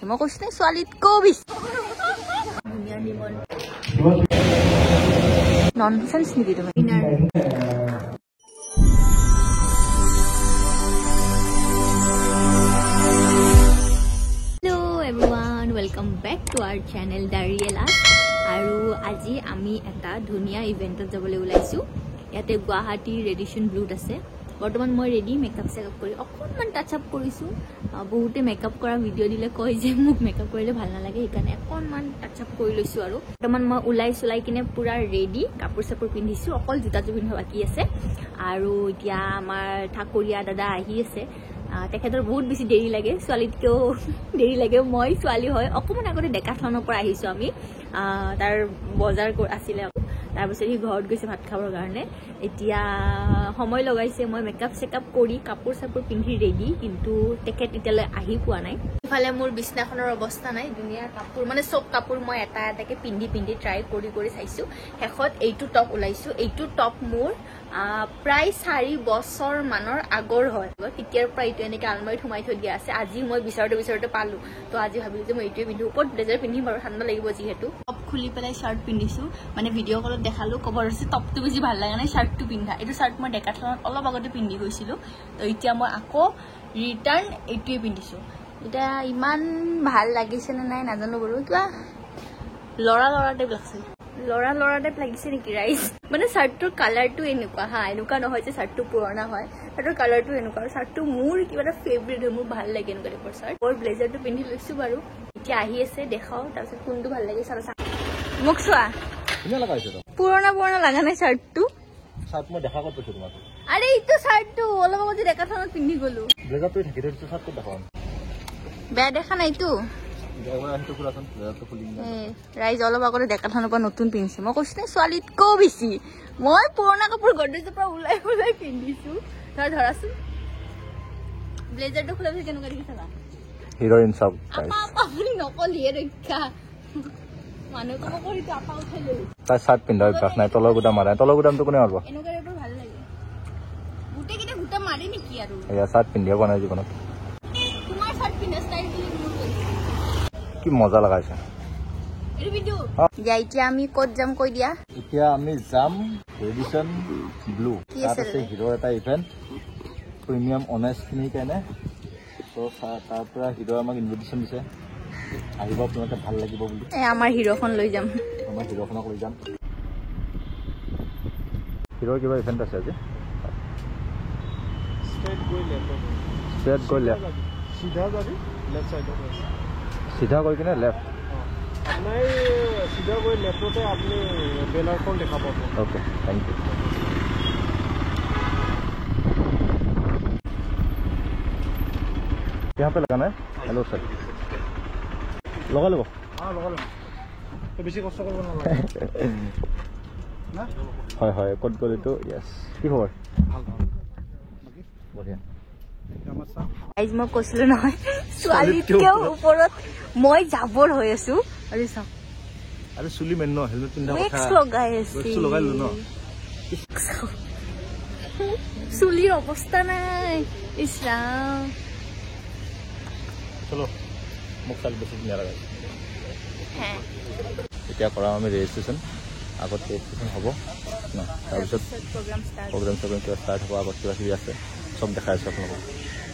মই কৈছো নে ছোৱালীতকো বেছি ননসেন্স নেকি তুমি welcome back to our channel दारिएला আৰু আজি আমি এটা ধুনিয়া ইভেন্টত যাবলৈ ওলাইছো ইয়াতে গুৱাহাটী ৰেডিশন ব্লুত আছে বৰ্তমান মই ৰেডি মেকআপ সেটআপ কৰি অকনমান টাচ আপ কৰিছো বহুতে মেকআপ কৰা ভিডিও দিলে কয় যে মোক মেকআপ কৰিলে ভাল নালাগে সেইকাৰণে অকনমান টাচ আপ কৰি লৈছো আৰু বৰ্তমান মই ওলাই কিনে পুৰা ৰেডি কাপোৰ সাপোৰ পিন্ধিছো অকল জোতাটো পিন্ধিব বাকি আছে আৰু এতিয়া আমাৰ ঠাকুৰীয়া দাদা আহি আছে তেখেতৰ বহুত বেছি দেৰি লাগে ছোৱালীতকেও দেৰি লাগে মই ছোৱালী হয় অকমান আগতে ডেকাথনৰ পৰা আহিছো আমি তাৰ বজাৰ আছিলে তাৰ পিছত হি ঘৰত গৈছে ভাত খাবৰ কাৰণে এতিয়া সময় লগাইছে মই মেকআপ সেটআপ কৰি কাপোৰ সাপোৰ পিন্ধি ৰেডি কিন্তু তেখেত ইতালে আহি পোৱা নাই ইফালে মোৰ বিছনাখনৰ অৱস্থা নাই দুনিয়া কাপোৰ মানে সব কাপোৰ মই এটা এটাকে পিন্ধি ট্ৰাই কৰি চাইছো হেখত এইটো টপ ওলাইছো এইটো টপ মোৰ প্ৰায় 4 বছৰ মানৰ আগৰ হয় তেতিয়াৰ পৰা এইটো এনেকে আলমাৰীত সোমাই থৈ দিয়া আছে আজি মই বিচাৰতে পালো তো আজি ভাবিলো যে মই এইটোৱে পিন্ধো ওপৰত ব্লেজাৰ পিন্ধিম বাৰু ঠাণ্ডা লাগিব যিহেতু টপ খুলি পেলাই শাৰ্ট পিন্ধিছো মানে ভিডিঅ' কলত দেখালো কবৰ আছে টপটো বেছি ভাল লাগা নাই শাৰ্টটো পিন্ধা এইটো শাৰ্ট মই ডেকাথনত অলপ আগতে পিন্ধি গৈছিলো তো এতিয়া মই আকৌ ৰিটাৰ্ন এইটোৱে পিন্ধিছো এটা ইমান ভাল লাগিছে নে নাই নাজানো বাৰু কিবা লৰা টাইপ লাগছে লৰা টাইপ লাগিছে নেকি ৰাইজ মানে শাৰ্টটোৰ কালাৰটো এনেকুৱা এনেকুৱা নহয় যে শাৰ্টটো পুৰণা হয় শাৰ্টৰ কালাৰটো এনেকুৱা আৰু শাৰ্টটো মোৰ কিবা এটা ফেভৰেট হয় মোৰ ভাল লাগে এনেকুৱা টাইপৰ শাৰ্ট মোৰ ব্লেজাৰটো পিন্ধি লৈছো বাৰু এতিয়া আহি আছে দেখাও তাৰপিছত কোনটো ভাল লাগে চালা মোক চোৱা ধুনীয়া লগাইছে তো পুৰণা লাগা নাই শাৰ্টটো শাৰ্ট মই দেখা ক'ত পাইছো তোমাক আৰে এইটো শাৰ্টটো অলপ আগতে ডেকাথনত পিন্ধি গলো ব্লেজাৰটো থাকি দিছো শাৰ্টটো দেখাও বেয়া দেখা নাইতো ৰাইজ অলপ আগতে ডেকাথনৰ পৰা নতুন পিন্ধিছে মই কৈছো নে ছোৱালীতকো বেছি মই পুৰণা কাপোৰ গডৰেজৰ পৰা ওলাই পিন্ধিছো ধৰাচোন ব্লেজাৰটো খোলা পিছত কেনেকুৱা দেখিছা হিৰোইন সব আপুনি নকলিয়ে ৰক্ষা মানুহ কব কৰি তো আপা উঠাই লৈ তাই শাৰ্ট পিন্ধা অভ্যাস নাই তলৰ গুদাম মাৰে তলৰ গুদামটো কোনে মাৰিব এনেকুৱা টাইপৰ ভাল লাগে গোটেইকেইটা গুটা মাৰে নেকি আৰু এয়া শাৰ্ট পিন্ধিব পৰা নাই জীৱনত তোমাৰ শাৰ্ট পিন্ধা ষ্টাইল বুলি মোৰ কৈছে কি মজা লগাইছে এই ভিডিও এতিয়া আমি ক'ত যাম কৈ দিয়া এতিয়া আমি যাম ৰেডিশন ব্লু তাত আছে হিৰো এটা ইভেন্ট প্ৰিমিয়াম অনেষ্ট খিনি কেনে তো তাৰ পৰা হিৰো আমাক ইনভিটেশ্যন দিছে আহিব আপোনালোকে ভাল লাগিব বুলি আমাৰ হিৰোখন লৈ যাম আমাৰ হিৰোখনক লৈ যাম হিৰোৰ কিবা ইভেন্ট আছে আজি স্ট্ৰেট গৈ লেফ্ট सीधा जाबी लेफ्ट साइड में सीधा गई किने लेफ्ट नहीं सीधा गई लेफ्ट पे आपने बैनर को देखा पाते ओके थैंक यू यहाँ पे लगाना है हेलो सर लगा लो हाँ लगा लो तो बेसी कष्ट करब ना ना হয় হয় কোড কৰি তো यस কি খবৰ ভাল বঢ়িয়া আইজ মই কৈছিলো নহয় ছোৱালীতকেও ওপৰত মই যাবৰ হৈ আছো আৰু চাও আরে চুলি মেন ন হেলমেট পিন্ধা কথা নেক্সট লগাই আছে নেক্সট লগাই লো ন চুলিৰ অৱস্থা নাই ইছৰাম চলো মোক চাল বেছি ধুনীয়া লাগে হ্যাঁ এতিয়া কৰা আমি ৰেজিষ্ট্ৰেচন আগত ৰেজিষ্ট্ৰেচন হ'ব ন তাৰপিছত প্ৰগ্ৰাম ষ্টাৰ্ট হ'ব আগত কিবা আছে সব দেখাই আছো আপোনালোকক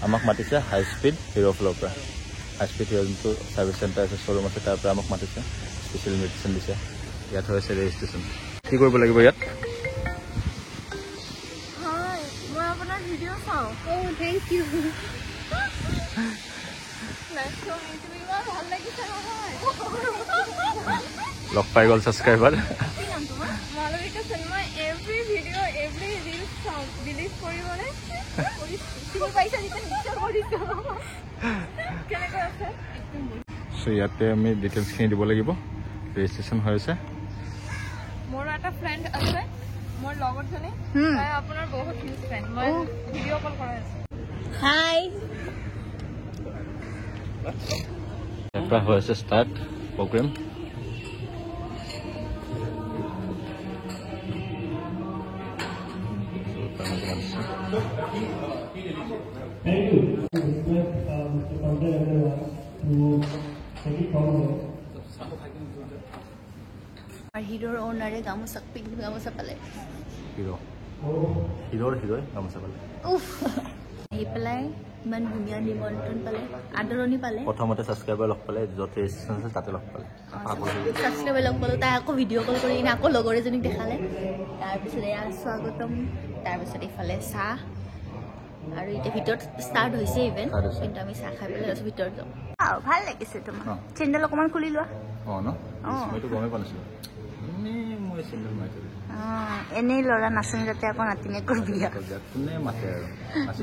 আমাক মাতিছে হাই স্পীড হিৰো ফ্লৰ পৰা হাই স্পীড হিৰো যোনটো ছাৰ্ভিচ চেণ্টাৰ আছে শ্ব'ৰুম আছে তাৰ পৰা আমাক মাতিছে স্পেচিয়েল ইনভিটেশ্যন দিছে ইয়াত হৈছে ৰেজিষ্ট্ৰেচন কি কৰিব লাগিব ইয়াত মই আপোনাৰ ভিডিঅ' চাওঁ থেংক ইউ ভাল লাগিছে নহয় লগ পাই গ'ল subscriber Malabika Sharma every video' every reels চাওঁ বিলিভ কৰিবনে চিনি পাইছা যেতিয়া নিশ্চয় কৰিছো কেনেকৈ আছে চ' ইয়াতে আমি ডিটেইলছখিনি দিব লাগিব ৰেজিষ্ট্ৰেচন হৈছে মোৰ এটা ফ্ৰেণ্ড আছে মোৰ লগৰ জনী তাই আপোনাৰ বহুত হিউজ ফ্ৰেণ্ড মই ভিডিঅ' কল কৰাই আছো হাই এটা হৈছে start programme Thank you. Mr. Pandey, everyone, who হিৰোৰ ওনাৰে গামোচা পিক গামোচা পালে হিৰোৰ গামোচা পালে আহি পেলাই ইমান ধুনীয়া নিমন্ত্ৰণ পালে আদৰণি পালে প্ৰথমতে ছাবস্ক্ৰাইবাৰ লগ পালে য'ত ৰেজিষ্ট্ৰেশ্যন আছিল তাতে লগ পালে ছাবস্ক্ৰাইবাৰ লগ পালোঁ তাই আকৌ ভিডিঅ' কল কৰি কিনে আকৌ লগৰ এজনীক দেখালে তাৰপিছত এয়া স্বাগতম তাৰপিছত এইফালে চাহ আৰু এতিয়া ভিতৰত ষ্টাৰ্ট হৈছে ইভেণ্ট কিন্তু আমি চাহ খাই পেলাই ভিতৰত যাওঁ ভাল লাগিছে তোমাৰ চেণ্ডেল অকণমান খুলি লোৱা মইতো গমেই পোৱা নাছিলোঁ এনেই ল'ৰা নাচনি যাতে আকৌ নাতিনীয়েকৰ বিয়া কোনে মাতে আৰু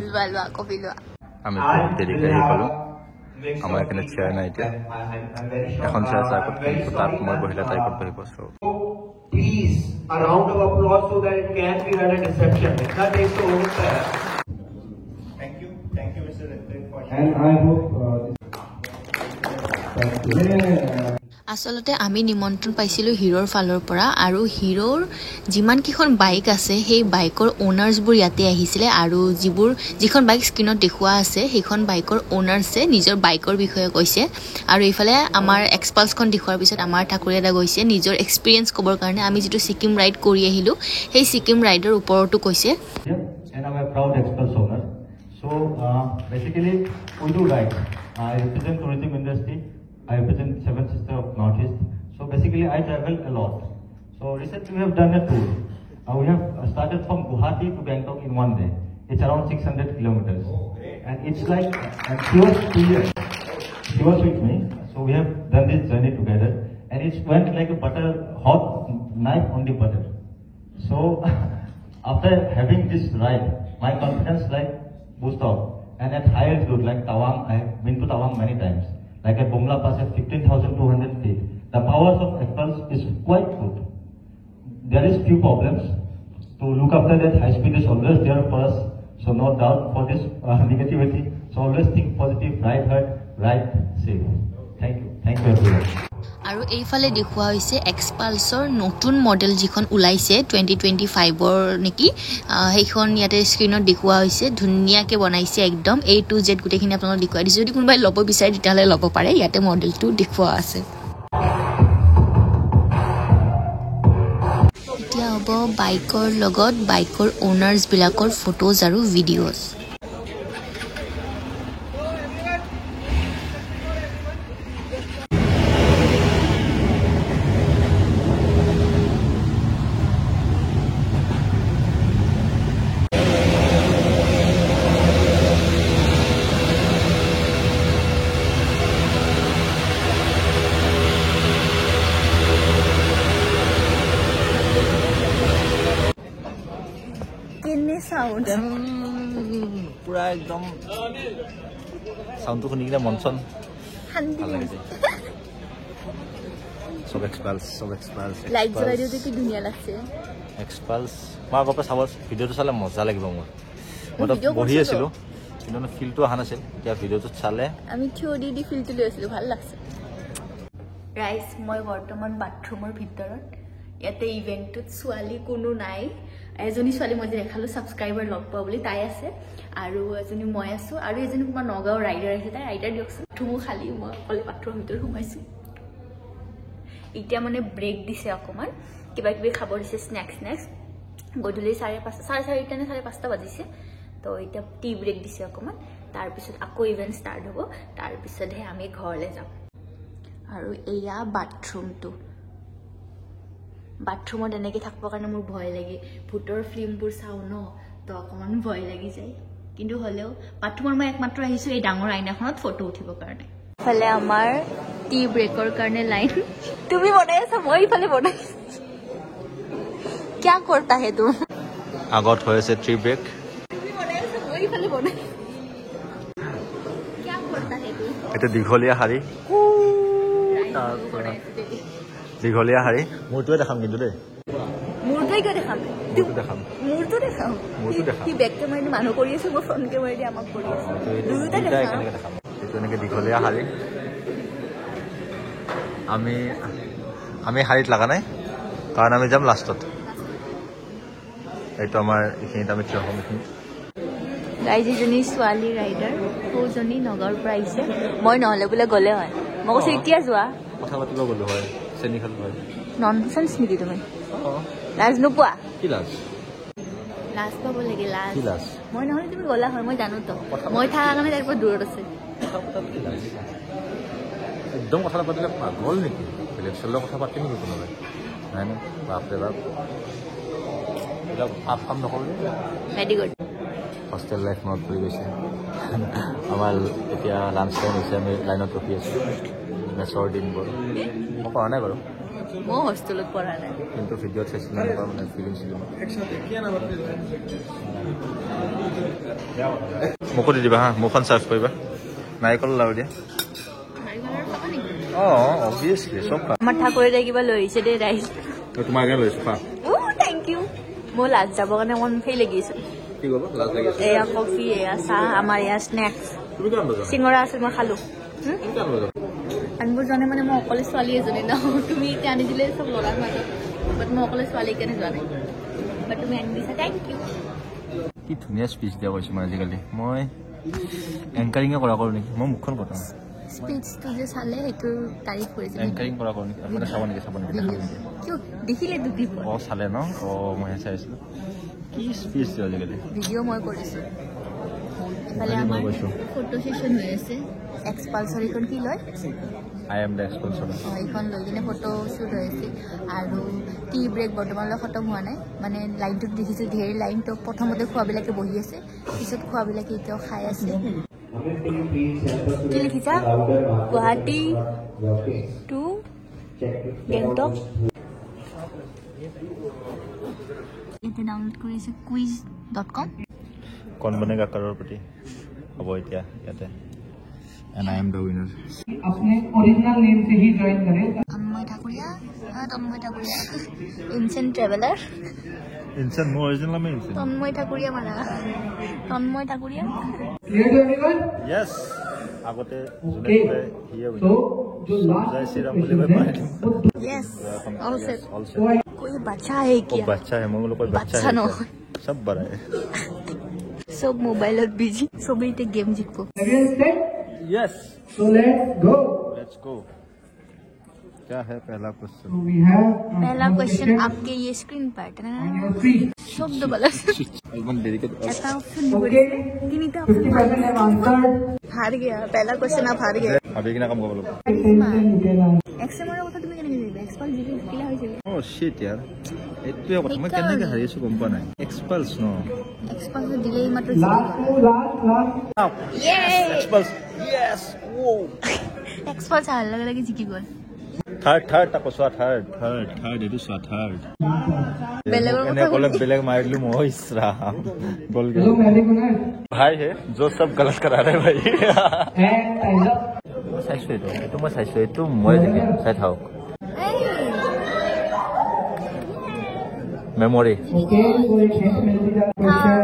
লোৱা লোৱা কবি লোৱা আমি দেৰিকৈ আহি পালোঁ আমাৰ এইখিনি চেয়াৰ নাই এতিয়া এখন চেয়াৰ আছে আগত কিন্তু তাত মই বহিলে তাই ক'ত বহিব আছোঁ Please, a round of applause so that it can be run at reception. It's not take so over. Thank you, Mr. Ritwik, for sharing. And I hope. আচলতে আমি নিমন্ত্ৰণ পাইছিলোঁ হিৰোৰ ফালৰ পৰা আৰু হিৰোৰ যিমানকেইখন বাইক আছে সেই বাইকৰ অ'নাৰ্ছবোৰ ইয়াতে আহিছিলে আৰু যিখন বাইক স্ক্ৰীণত দেখুওৱা আছে সেইখন বাইকৰ অ'নাৰ্ছে নিজৰ বাইকৰ বিষয়ে কৈছে আৰু এইফালে আমাৰ এক্সপালছখন দেখুৱাৰ পিছত আমাৰ ঠাকুৰীয়া দা গৈছে নিজৰ এক্সপিৰিয়েঞ্চ ক'বৰ কাৰণে আমি যিটো ছিকিম ৰাইড কৰি আহিলোঁ সেই ছিকিম ৰাইডৰ ওপৰতো কৈছে And I'm a proud Xpulse owner. So basically we do ride. I represent tourism industry. I represent Seven Sisters of Northeast. So basically I travel a lot. So recently we have done a tour. We have started from Guwahati to Bangkok in one day. It's around 600 kilometers. And it's like, and she was with me. So we have done this journey together. And it went like a hot knife on the butter. So after having this ride, my confidence like boost off. And at high altitude like Tawang, I have been to Tawang many times. Like at Bumla Pass at 15,200 feet. The powers of Xpulse is quite good. There is few problems. To look after that, high speed is always there for us. So no doubt for this negativity. So always think positive, ride hard, ride safe. Thank you. Thank you everyone. আৰু এইফালে দেখুওৱা হৈছে এক্সপালছৰ নতুন model যিখন ওলাইছে 2025ৰ নেকি সেইখন ইয়াতে স্ক্ৰীণত দেখুওৱা হৈছে ধুনীয়াকৈ বনাইছে একদম A to Z গোটেইখিনি আপোনালোকক দেখুৱাই দিছোঁ যদি কোনোবাই ল'ব বিচাৰে তেতিয়াহ'লে ল'ব পাৰে ইয়াতে মডেলটো দেখুওৱা আছে এতিয়া হ'ব বাইকৰ লগত বাইকৰ অ'নাৰ্ছবিলাকৰ ফটোজ আৰু ভিডিঅ'জ sound পুৰা একদম সাউন্ডটো শুনি কিনে মন চন ভাল লাগিছে সব এক্সপালছ লাইট জ্বলাই দিওঁতে কি ধুনীয়া লাগছে এক্সপালছ মই আগৰ পৰা চাব ভিডিঅ'টো চালে মজা লাগিব মই তো বহি আছিলোঁ কিন্তু ফিলটো অহা নাছিল এতিয়া ভিডিঅ'টো চালে আমি থিয় দি ফিলটো লৈ আছিলোঁ ভাল লাগছে ৰাইজ মই বৰ্তমান বাথৰুমৰ ভিতৰত ইয়াতে ইভেণ্টটোত ছোৱালী কোনো নাই এজনী ছোৱালী মই যে দেখালোঁ ছাবস্ক্ৰাইবাৰ লগ পোৱা বুলি তাই আছে আৰু এজনী মই আছোঁ আৰু এজনী কোনোবা নগাঁও ৰাইডাৰ আহিছে তাই ৰাইডাৰ দিয়কচোন বাথৰুমো খালী মই অকলে বাথৰুমৰ ভিতৰত সোমাইছোঁ এতিয়া মানে ব্ৰেক দিছে অকণমান কিবা কিবি খাব দিছে স্নেক্স গধূলি 4:30 নে 5:30 বাজিছে তো এতিয়া টি ব্ৰেক দিছে অকণমান তাৰপিছত আকৌ ইভেণ্ট ষ্টাৰ্ট হ'ব তাৰপিছতহে আমি ঘৰলৈ যাম আৰু এয়া বাথৰুমত এনেকৈ থাকিবৰ কাৰণে মোৰ ভয় লাগে ভূতৰ ফিল্মবোৰ চাওঁ ন তো অকণমান ভয় লাগি যায় কিন্তু হ'লেও বাথৰুমৰ মই একমাত্ৰ আহিছোঁ এই ডাঙৰ আইনাখনত ফটো উঠিবৰ কাৰণে ইফালে আমাৰ টি ব্ৰেকৰ কাৰণে লাইন তুমি বনাই আছা মই ইফালে বনাইছোঁ क्या करता है तुम আগত হৈ আছে টি ব্ৰেক তুমি বনাই আছা মই ইফালে বনাইছোঁ क्या करता है तुम এটা দীঘলীয়া শাৰী দীঘলীয়া শাৰী মোৰটোৱে দেখাম কিন্তু দেই মোৰটোৱে কিয় দেখাম মোৰটো কি বেক কেমেৰা মানুহ কৰি আছে মই ফ্ৰণ্ট কেমেৰা দি আমাক কৰি আছোঁ দুয়োটা দেখাম এইটো এনেকৈ দীঘলীয়া শাৰী আমি শাৰীত লগা নাই কাৰণ আমি যাম লাষ্টত এইটো আমাৰ এইখিনিত আমি থিয় হ'ম এইখিনি গাইজ এজনী ছোৱালী ৰাইডাৰ সৌজনী নগাঁৱৰ পৰা আহিছে মই নহ'লে বোলে গ'লে হয় মই কৈছো এতিয়া যোৱা কথা পাতিব গ'লো হয় চেনি খালো হয় ননসেন্স নেকি তুমি লাজ নোপোৱা কি লাজ লাজ পাব লাগে লাজ কি লাজ মই নহ'লে তুমি গ'লা হয় মই জানো তো মই থকা কাৰণে তাৰ পৰা দূৰত আছে কথা পতাত কি লাজ একদম কথা পাতিলে পাগল নেকি বেলেগ চলৰ কথা পাতি নেকি কোনোবাই নাই নে বাপৰে বাপ এইবিলাক পাপ কাম নকৰোঁ ভেৰি গুড হোষ্টেল লাইফ মনত পৰি গৈছে আমাৰ এতিয়া লাঞ্চ টাইম হৈছে আমি লাইনত ৰখি আছোঁ মেচৰ দিনবোৰ মই কৰা নাই বাৰু মই হোষ্টেলত পঢ়া নাই কিন্তু ভিডিঅ'ত চাইছিলোঁ এনেকুৱা মানে ফিলিং চিলিং মোকো দি দিবা হা মোৰখন চাৰ্ভ কৰিবা নাৰিকল লাৰু দিয়া অঁ অভিয়াছলি চব খা আমাৰ ঠাকুৰে কিবা লৈ আহিছে দেই ৰাইচ তোমাৰ আগে লৈছোঁ খা থেংক ইউ মই লাজ যাবৰ কাৰণে অকণ ফেই লাগিছোঁ কি কৰিব লাজ লাগিছে এয়া কফি এয়া চাহ আমাৰ এয়া স্নেক্স তুমি কিমান বজা চিঙৰা আছিল মই খালোঁ কিমান বজা আনিব জানে মানে মই অকলে ছোৱালী এজনী ন তুমি এতিয়া আনি দিলে চব ল'ৰাৰ মাজত বাট মই অকলে ছোৱালীৰ কাৰণে যোৱা নাই বাট তুমি আনি দিছা থেংক ইউ কি ধুনীয়া স্পীচ দিয়া কৰিছোঁ মই আজিকালি মই এংকাৰিঙে কৰা কৰোঁ নেকি মই মুখখন কটাওঁ স্পীচটো যে চালে সেইটো তাৰিফ কৰিছে এংকাৰিং কৰা কৰোঁ নেকি মানে চাব নেকি দেখা নেকি কিয় দেখিলে দুখি অঁ চালে ন অঁ মইহে চাই আছিলোঁ কি স্পীচ দিওঁ আজিকালি ভিডিঅ' মই কৰিছোঁ এইফালে আমাৰ ফটো ছেশ্যন হৈ আছে এক্সপালছৰ এইখন কি লয় আই এম দ্য এক্সপেলছৰ এইখন লৈ কিনে ফটো শ্বুট হৈ আছে আৰু টি ব্ৰেক বৰ্তমানলৈ খতম হোৱা নাই মানে লাইনটোত দেখিছোঁ ধেৰ লাইনটো প্ৰথমতে খোৱাবিলাকে বহি আছে পিছত খোৱাবিলাকে এতিয়াও খাই আছে কি লিখিছা গুৱাহাটী টু গেংটক এতিয়া ডাউনলোড কৰিছে quiz.com কণ বনেগা কাৰোৰ প্ৰতি হ'ব এতিয়া ইয়াতে and I am the winner अपने ओरिजिनल नेम से ही ज्वाइन करें তন্ময় ঠাকুৰীয়া ইনচেন্ট ট্ৰেভেলাৰ ইনচান মোৰ অৰিজিনেল নামে ইনচান তন্ময় ঠাকুৰীয়া মাৰা Tanmoy Thakuria clear to everyone yes আগতে ओके तो जो लास्ट जय श्री राम बोले मैं मार दूं यस ऑल सेट ऑल तो सेट कोई बच्चा है वो क्या बच्चा है मंगलो कोई बच्चा बच्चा है न क्या? सब बड़ा है सब मोबाइলত बिजी सबै তে गेम जिक्को everyone set yes so let's go let's go क्या है पहला क्वेश्चन वी हैव पहला क्वेश्चन आपके ये स्क्रीन पर शब्द बलस एकदम देरी के ऐसा ऑप्शन बोले তিনিটা ऑप्शन 50% हैव आंसर्ड हार गया पहला क्वेश्चन आप हार गए अभी किना काम करब এক্সএমৰ কথা তুমি কেনেকৈ দিবা এক্সপাল জিবি কিলা হৈছিল ओ शिट यार এটোৱে কথা মই কেনেকৈ হাৰিছো গম পোৱা নাই এক্সপালস ন এক্সপাল দিলেই মাত্ৰ लास्ट ইয়ে এক্সপালস yes whoa এক্সপাল চাল লাগে জিকি গল থাৰ্ড তাকো চোৱা থাৰ্ড এইটো চোৱা থাৰ্ড বেলেগৰ এনে কথা কলে বেলেগ মাৰিলো মই ইছৰাম গল हेलो मैंने गुना भाई है जो सब गलत करा रहे भाई एंड टाइम अप চাইছো এইটো মই চাইছো এইটো মই চাই থাকক মেমৰি ओके तो एक हिंट मिल गया क्वेश्चन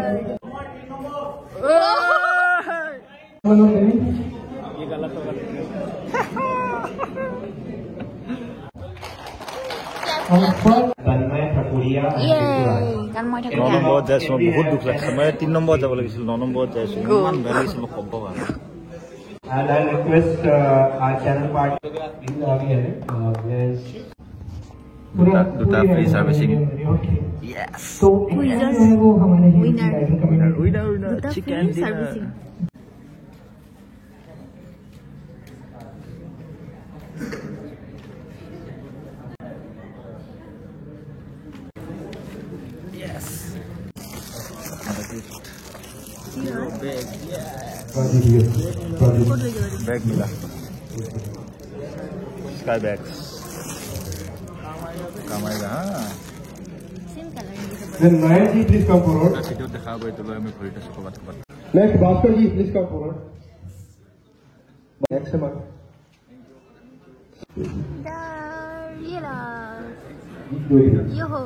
बोलो बेबी ये गलत होगा तन्मय ठाकुरिया ইয়ে গান মই 9 ঠাকুৰীয়া নম্বৰত যাইছো বহুত দুখ লাগিছে মই 3 নম্বৰত যাব লাগিছিল 9 নম্বৰত যাইছো ইমান বেয়া লাগিছিল মই ক'ব পাৰো and I request our channel partner in the yes দুটা ফ্ৰী সাৰ্ভিসিং ओके यस तो जो है वो हमारे Winner. উইনাৰ দুটা চিকেন ফ্ৰী সাৰ্ভিসিং बैग मिला स्काई बैग्स काम आएगा हाँ same colour Then Nayan ji, please come forward. Video দেখা পাই তো আমি ভৰিটা চকবাত ক'বাত Next, Bhaskar ji, please come forward. Next, Mark. Dariela Jyoti. Yoho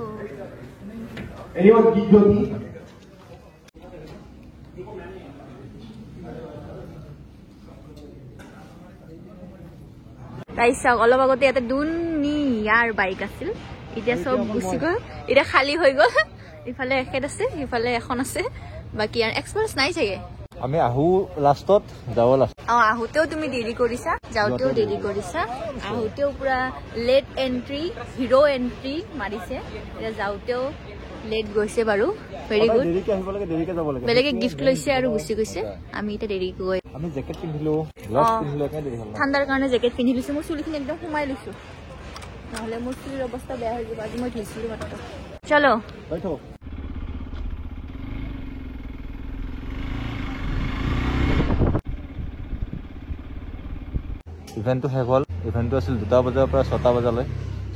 Anyone Geek Jyoti? তাইছক অলপ আগতে ইয়াতে দুনিয়াৰ বাইক আছিল এতিয়া সব গুচি গ'ল এতিয়া খালী হৈ গ'ল ইফালে এখেত আছে ইফালে এখন আছে বাকি আৰু এক্সপাৰ্টছ নাই চাগে আমি আহো লাষ্টত যাব লাষ্ট আহোতেও তুমি দেৰি কৰিছা যাওঁতেও দেৰি কৰিছা আহোতেও পুৰা লেট এন্ট্ৰি হিৰো এন্ট্ৰি মাৰিছে এতিয়া যাওঁতেও লেট গৈছে বাৰু ভেৰি গুড বেলেগে গিফ্ট লৈছে আৰু গুচি গৈছে আমি এতিয়া দেৰি গৈ আমি জেকেট পিন্ধিলো গ্লাভছ পিন্ধিলো একে দেৰি হ'ল ঠাণ্ডাৰ কাৰণে জেকেট পিন্ধি লৈছো মোৰ চুলিখিনি একদম সোমাই লৈছো নহ'লে মোৰ চুলিৰ অৱস্থা বেয়া হৈ যাব আজি মই ধুইছিলো মাত্ৰ চলো ইভেণ্টটো শেষ হ'ল ইভেণ্টটো আছিল 2টা বজাৰ পৰা 6টা বজালৈ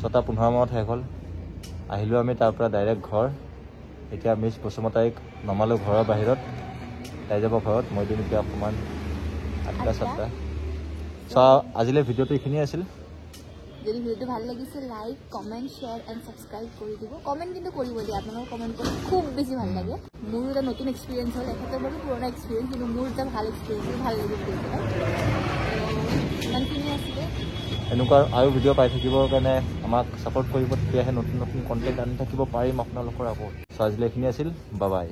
6:15 মানত শেষ হ'ল আহিলোঁ আমি তাৰ পৰা ডাইৰেক্ট ঘৰ এতিয়া মিছ বসুমতাইক নমালোঁ ঘৰৰ বাহিৰত তাই যাব ঘৰত মই দিম এতিয়া অকণমান 8টা আজিলৈ ভিডিঅ'টো এইখিনিয়ে আছিল যদি ভিডিঅ'টো ভাল লাগিছে like comment share and subscribe কৰি দিব কমেণ্ট কিন্তু কৰিব দিয়ে আপোনালোকৰ কমেণ্ট কৰি খুব বেছি ভাল লাগে মোৰো এটা নতুন এক্সপিৰিয়েঞ্চ হ'ল এখেতৰ বাৰু পুৰণা এক্সপিৰিয়েঞ্চ কিন্তু মোৰ এটা ভাল এক্সপিৰিয়েঞ্চ ভাল লাগে ইমানখিনি আছিলে এনেকুৱা আৰু ভিডিঅ' পাই থাকিবৰ কাৰণে আমাক ছাপোৰ্ট কৰিব তেতিয়াহে নতুন নতুন কণ্টেণ্ট আনি থাকিব পাৰিম আপোনালোকৰ আকৌ আজিলৈ এইখিনি আছিল বাই বাই